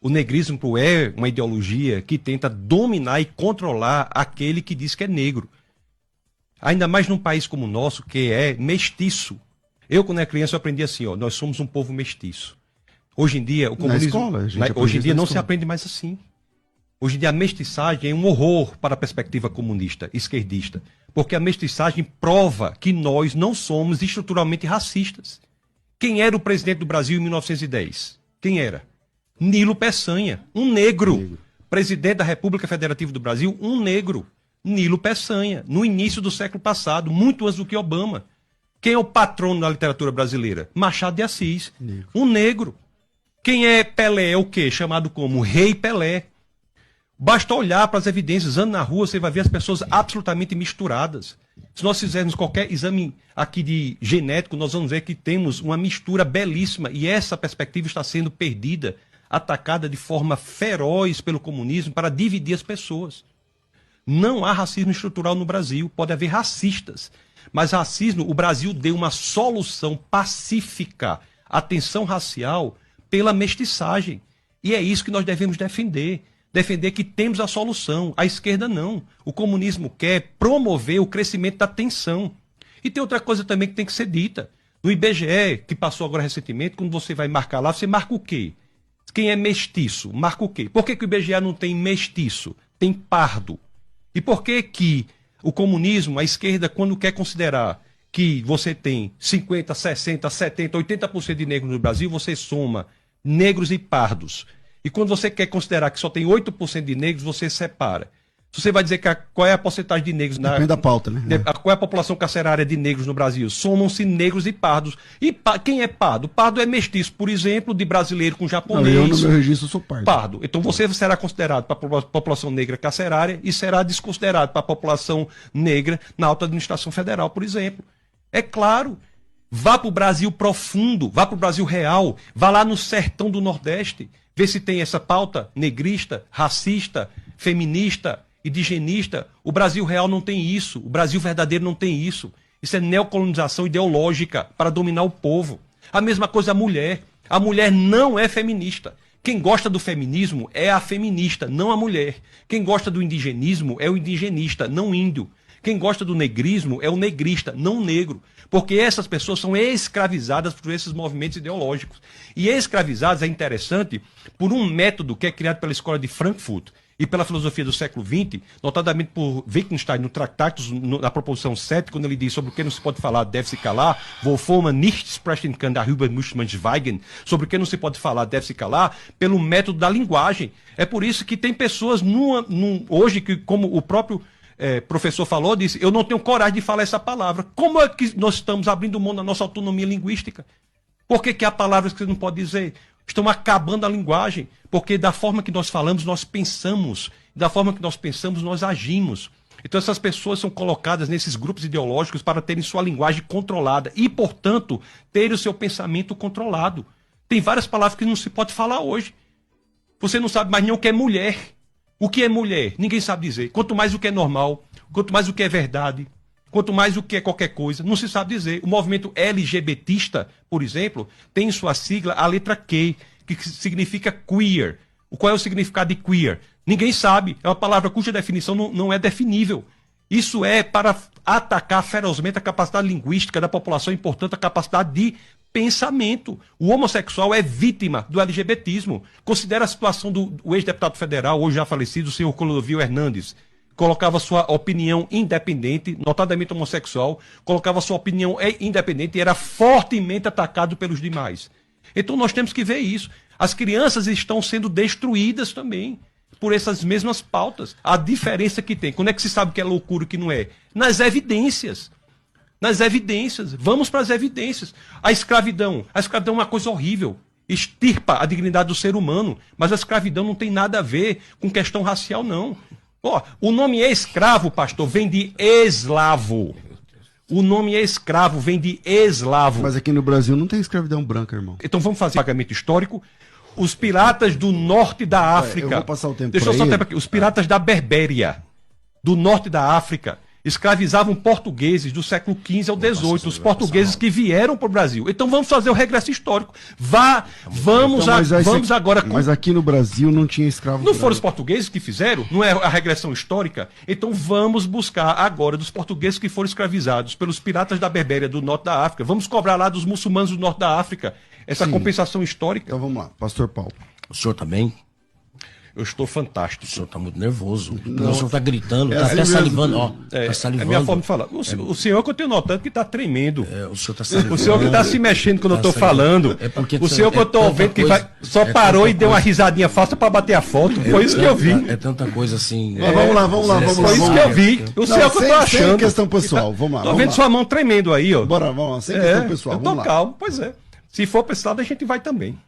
O negrismo é uma ideologia que tenta dominar e controlar aquele que diz que é negro. Ainda mais num país como o nosso, que é mestiço. Eu, quando era criança, eu aprendi assim, ó, nós somos um povo mestiço. Hoje em dia, o comunismo... Hoje em dia não se aprende mais assim. Hoje em dia a mestiçagem é um horror para a perspectiva comunista, esquerdista. Porque a mestiçagem prova que nós não somos estruturalmente racistas. Quem era o presidente do Brasil em 1910? Quem era? Nilo Peçanha, um negro. Presidente da República Federativa do Brasil, um negro. Nilo Peçanha, no início do século passado, muito antes do que Obama. Quem é o patrono da literatura brasileira? Machado de Assis, um negro. Quem é Pelé? É o quê? Chamado como Rei Pelé. Basta olhar para as evidências, andando na rua, você vai ver as pessoas absolutamente misturadas. Se nós fizermos qualquer exame aqui de genético, nós vamos ver que temos uma mistura belíssima e essa perspectiva está sendo perdida, atacada de forma feroz pelo comunismo para dividir as pessoas. Não há racismo estrutural no Brasil, pode haver racistas, mas racismo, o Brasil deu uma solução pacífica à tensão racial pela mestiçagem. E é isso que nós devemos defender. Defender que temos a solução. A esquerda não. O comunismo quer promover o crescimento da tensão. E tem outra coisa também que tem que ser dita. No IBGE, que passou agora recentemente, quando você vai marcar lá, você marca o quê? Quem é mestiço? Marca o quê? Por que o IBGE não tem mestiço? Tem pardo. E por que que o comunismo, a esquerda, quando quer considerar que você tem 50, 60, 70, 80% de negros no Brasil, você soma negros e pardos. E quando você quer considerar que só tem 8% de negros, você separa. Se você vai dizer que qual é a porcentagem de negros... Depende da pauta, né? Qual é a população carcerária de negros no Brasil? Somam-se negros e pardos. E quem é pardo? Pardo é mestiço, por exemplo, de brasileiro com japonês. Não, eu no meu registro sou pardo. Pardo. Então você será considerado para a população negra carcerária e será desconsiderado para a população negra na alta administração federal, por exemplo. É claro. Vá para o Brasil profundo, vá para o Brasil real, vá lá no sertão do Nordeste, vê se tem essa pauta negrista, racista, feminista, indigenista. O Brasil real não tem isso, o Brasil verdadeiro não tem isso. Isso é neocolonização ideológica para dominar o povo. A mesma coisa a mulher. A mulher não é feminista. Quem gosta do feminismo é a feminista, não a mulher. Quem gosta do indigenismo é o indigenista, não o índio. Quem gosta do negrismo é o negrista, não o negro. Porque essas pessoas são escravizadas por esses movimentos ideológicos. E escravizadas é interessante por um método que é criado pela Escola de Frankfurt e pela filosofia do século XX, notadamente por Wittgenstein no Tractatus, na proposição 7, quando ele diz sobre o que não se pode falar, deve-se calar, wovon man nicht sprechen kann, darüber muss man schweigen, sobre o que não se pode falar, deve-se calar, pelo método da linguagem. É por isso que tem pessoas hoje que, como o próprio professor falou, disse, eu não tenho coragem de falar essa palavra. Como é que nós estamos abrindo mão da nossa autonomia linguística? Por que há palavras que você não pode dizer? Estão acabando a linguagem, porque da forma que nós falamos, nós pensamos. Da forma que nós pensamos, nós agimos. Então essas pessoas são colocadas nesses grupos ideológicos para terem sua linguagem controlada e, portanto, terem o seu pensamento controlado. Tem várias palavras que não se pode falar hoje. Você não sabe mais nem o que é mulher. O que é mulher? Ninguém sabe dizer. Quanto mais o que é normal, quanto mais o que é verdade, quanto mais o que é qualquer coisa, não se sabe dizer. O movimento LGBTista, por exemplo, tem em sua sigla a letra Q, que significa queer. Qual é o significado de queer? Ninguém sabe. É uma palavra cuja definição não é definível. Isso é para atacar ferozmente a capacidade linguística da população e, portanto, a capacidade de pensamento. O homossexual é vítima do LGBTismo. Considera a situação do ex-deputado federal, hoje já falecido, o senhor Clodovil Hernandes. Colocava sua opinião independente, notadamente homossexual, colocava sua opinião independente e era fortemente atacado pelos demais. Então nós temos que ver isso. As crianças estão sendo destruídas também por essas mesmas pautas. A diferença que tem, quando é que se sabe que é loucura e que não é? Nas evidências. Nas evidências. Vamos para as evidências. A escravidão. A escravidão é uma coisa horrível. Extirpa a dignidade do ser humano. Mas a escravidão não tem nada a ver com questão racial, não. O nome escravo, pastor, vem de eslavo. O nome escravo vem de eslavo. Mas aqui no Brasil não tem escravidão branca, irmão. Então vamos fazer pagamento histórico. Os piratas do norte da África. Eu vou passar o tempo. Deixa eu só tempo aqui. Os piratas da Berbéria, do norte da África, escravizavam portugueses do século XV ao XVIII, os portugueses que vieram para o Brasil. Então vamos fazer o regresso histórico. Vamos agora... Mas aqui no Brasil não tinha escravo. Não foram os portugueses que fizeram? Não é a regressão histórica? Então vamos buscar agora dos portugueses que foram escravizados pelos piratas da Berbéria, do norte da África. Vamos cobrar lá dos muçulmanos do norte da África essa compensação histórica. Então vamos lá, Pastor Paulo. O senhor também? Eu estou fantástico. O senhor está muito nervoso. O senhor está gritando, É está assim até mesmo. salivando. Ó, É tá salivando. a minha forma de falar. O senhor que eu tenho notando que está tremendo. O senhor está salivando. O senhor que está se mexendo quando eu estou falando. É porque o senhor que eu estou tanta vendo que coisa- só é parou tanta e deu uma coisa. risadinha falsa para bater a foto. Foi isso que eu vi. É tanta coisa assim. Mas vamos lá. Foi isso que eu vi. O senhor que eu estou Sem achando. questão pessoal, vamos lá. Tô vamos vendo lá. sua mão tremendo aí, ó. Bora, vamos lá, sem questão pessoal, eu tô vamos lá. calmo, pois é. Se for pra esse lado, a gente vai também.